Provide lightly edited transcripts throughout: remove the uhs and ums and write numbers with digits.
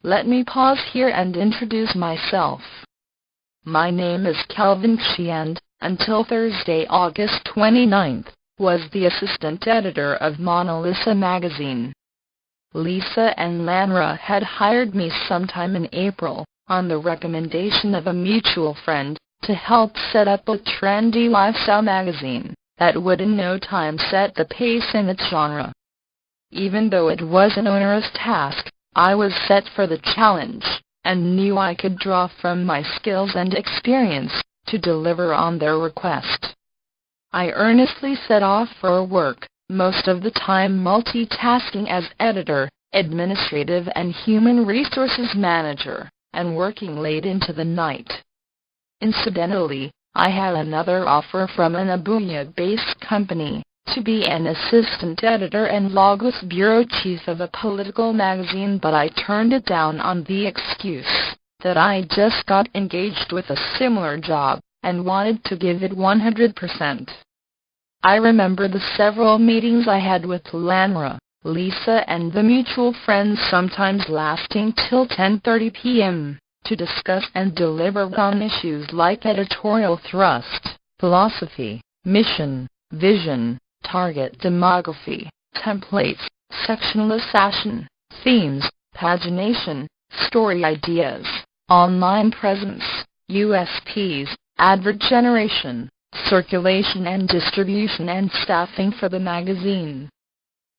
let me pause here and introduce myself. My name is Kelvin Xi and, until Thursday, August 29th, was the assistant editor of Monalisa magazine. Lisa and Lanre had hired me sometime in April, on the recommendation of a mutual friend, to help set up a trendy lifestyle magazine that would in no time set the pace in its genre. Even though it was an onerous task, I was set for the challenge, and knew I could draw from my skills and experience to deliver on their request. I earnestly set off for work, most of the time multitasking as editor, administrative and human resources manager, and working late into the night. Incidentally, I had another offer from an Abuja-based company, to be an assistant editor and Lagos bureau chief of a political magazine, but I turned it down on the excuse that I just got engaged with a similar job, and wanted to give it 100%. I remember the several meetings I had with Lanre, Lisa and the mutual friends, sometimes lasting till 10:30 p.m., to discuss and deliver on issues like editorial thrust, philosophy, mission, vision, target demography, templates, sectional assassin, themes, pagination, story ideas, online presence, USPs, advert generation, circulation and distribution, and staffing for the magazine.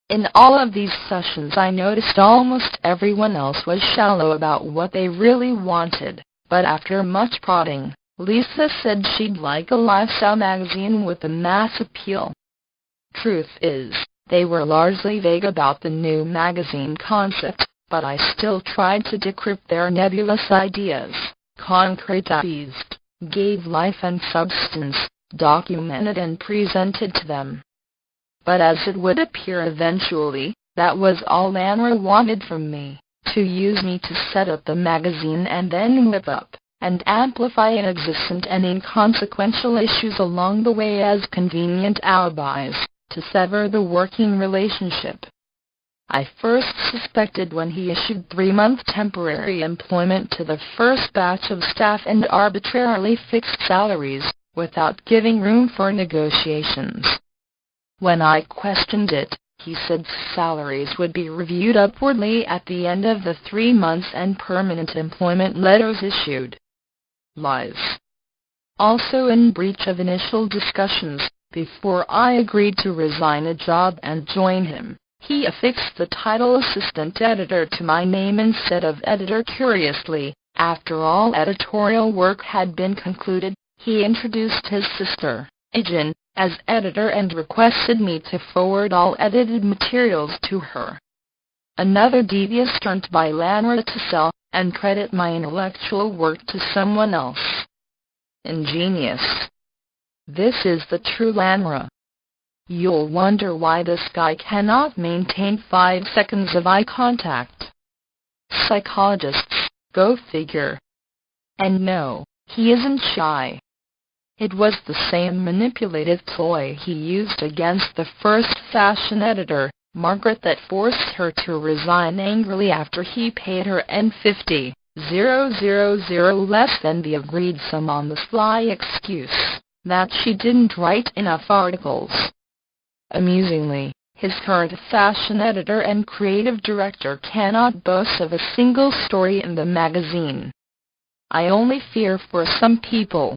In all of these sessions I noticed almost everyone else was shallow about what they really wanted, but after much prodding, Lisa said she'd like a lifestyle magazine with a mass appeal. Truth is, they were largely vague about the new magazine concept, but I still tried to decrypt their nebulous ideas, concretized, gave life and substance, documented and presented to them. But as it would appear eventually, that was all Lanre wanted from me, to use me to set up the magazine and then whip up and amplify inexistent and inconsequential issues along the way as convenient alibis, to sever the working relationship. I first suspected when he issued 3-month temporary employment to the first batch of staff and arbitrarily fixed salaries, without giving room for negotiations. When I questioned it, he said salaries would be reviewed upwardly at the end of the 3 months and permanent employment letters issued. Lies. Also in breach of initial discussions, before I agreed to resign a job and join him, he affixed the title assistant editor to my name instead of editor. Curiously, after all editorial work had been concluded, he introduced his sister, Ijin, as editor and requested me to forward all edited materials to her. Another devious stunt by Lanre to sell and credit my intellectual work to someone else. Ingenious. This is the true Lanre. You'll wonder why this guy cannot maintain 5 seconds of eye contact. Psychologists, go figure. And no, he isn't shy. It was the same manipulative ploy he used against the first fashion editor, Margaret, that forced her to resign angrily after he paid her N50,000 less than the agreed sum on the sly excuse that she didn't write enough articles. Amusingly, his current fashion editor and creative director cannot boast of a single story in the magazine. I only fear for some people.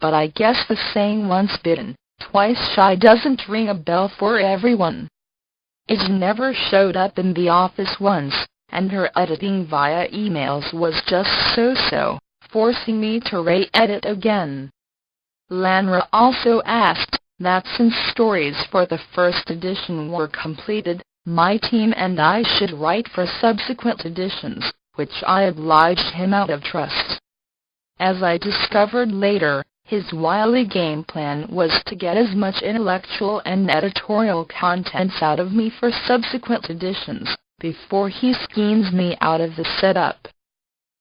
But I guess the saying once bitten, twice shy doesn't ring a bell for everyone. It never showed up in the office once, and her editing via emails was just so-so, forcing me to re-edit again. Lanre also asked that since stories for the first edition were completed, my team and I should write for subsequent editions, which I obliged him out of trust. As I discovered later, his wily game plan was to get as much intellectual and editorial contents out of me for subsequent editions, before he schemes me out of the setup.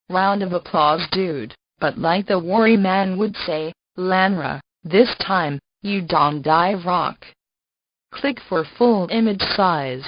Round of applause, dude, but like the worry man would say, Lanre, this time, you don't die rock. Click for full image size.